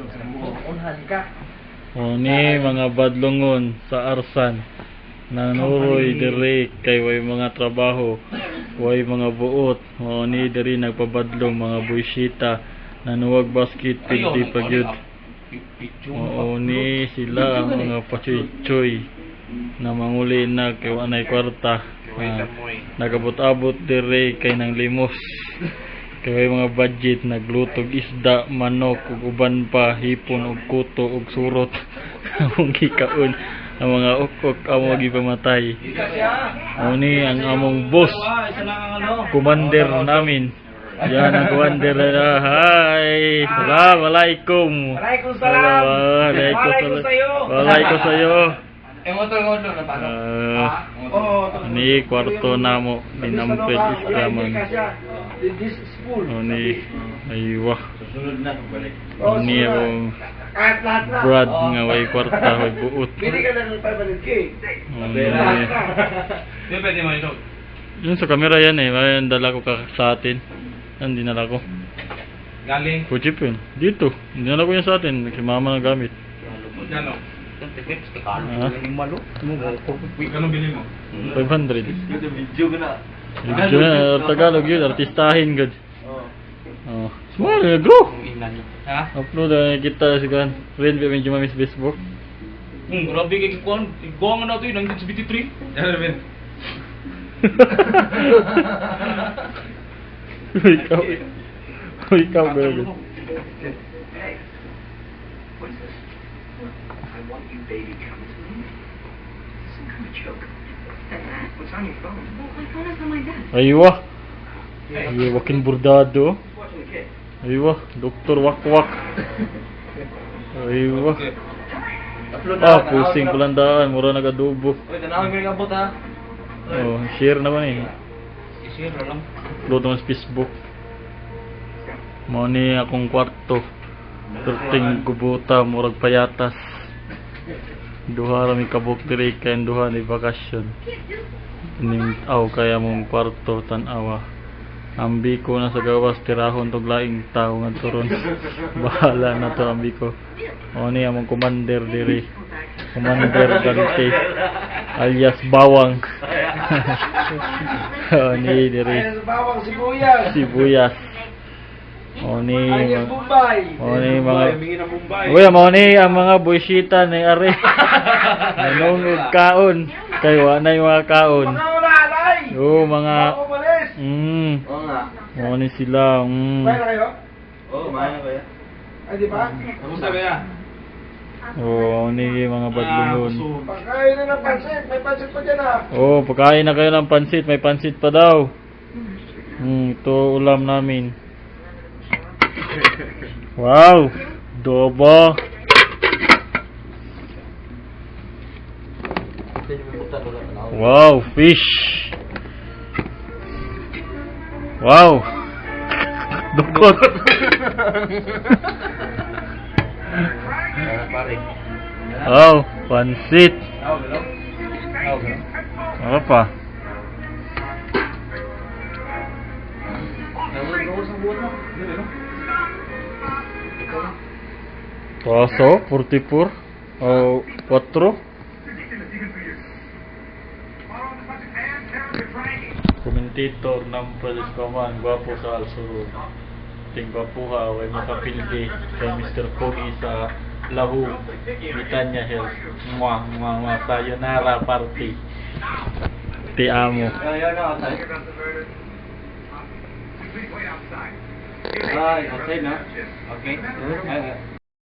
Unhan ka. O ni mga badlongon sa Arsan nanuroy diri kay way mga trabaho, way mga buot. O ni diri nagpabadlong mga buysita nanuwag basket pildi pagyud. O ni sila ang mga pachoy-choy na manguli na kay wanay kwarta. Nagabot-abot diri kay nang limos. Kay mga budget naglutog isda, manok ug uban pa, hipon ug kuto ug surot. Among gikaon ang mga ukok amo gipamatay. Oni ang among boss, commander namin. Yan ang commander na. Hi. Assalamualaikum. Waalaikumsalam. Waalaikum sayo. Motor na paano? Ni kwarto namo dinamped iskaman. This is full. Oni aywa. Sunod na balik. Oni ang Brad nga way kwarta way buot. Bili ka lang ng 500k. Di pwede mo ito. Yun sa camera yan eh. May dala ko sa atin. Yan dinala ko. Galing. Kujip yun. Dito. Dinala ko yan sa atin. Si mama na gamit. Gano? Ha? Gano bili mo? 500. Video ka na. Video na. Tagalog yun. Artistahin good. Oh. Small. Go! Ha? Upload na kita sa kan. Friend medyo mamis Facebook. Grabe kay kuan. Iguang na to yun. Nandito sa BT3. Yan Ben. Ikaw gano'n. I want you, baby, come to me. Some kind of joke. What's on your phone? Well, my phone is on my desk. Aywa. Aywa kin burdado. Watching the kid. Aywa, Doktor Wakwak. Aywa. Pusing kulandaan, mura nagadubo. Uy, tanawin mo yung abot ha. Oh, share naman eh. I-share na lang. Upload naman sa Facebook. Mao ni akong kwarto. Turting gubuta, murag payatas. Duha ra mi kabuk diri kay duha ni bakasyon. Ning aw kaya mong kwarto tan-awa. Ambi ko na sa gawas tirahon tog laing tao nga turon. Bahala na to ambi ko. O ni among commander diri. Commander Dante alias Bawang. O ni diri. Ayun sa bawang sibuyas. Sibuyas. O ni Ayun Mumbai. o ni mga Mingi na Mumbai. Uy, mo ni ang mga buysita ni are. Nanungod kaon. Kay wa na yung mga kaon. Mga wala alay. Oo, mga Ako malis. Oo nga. Mo ni sila. Kumain na kayo? Oo, kumain na ba yan? Ay, di ba? Kamusta ba yan? Oo, ni mga badlungon. Pagkain na ng pansit. May pansit pa dyan ah. Oh, pagkain na kayo ng pansit, may pansit pa daw. Ito ulam namin. Wow, dobo. Wow, fish. Wow. Dukot. Pare. Wow, pansit. Apa pa? Paso, 44 o 4. Komentator ng Palispaman, gwapo sa Alsuro. Ting gwapuha, way makapildi kay Mr. Pogi sa Lahu, Bitanya Hills. Sayonara party. Ti amo. Ayan na, outside. Ay, outside na? Okay.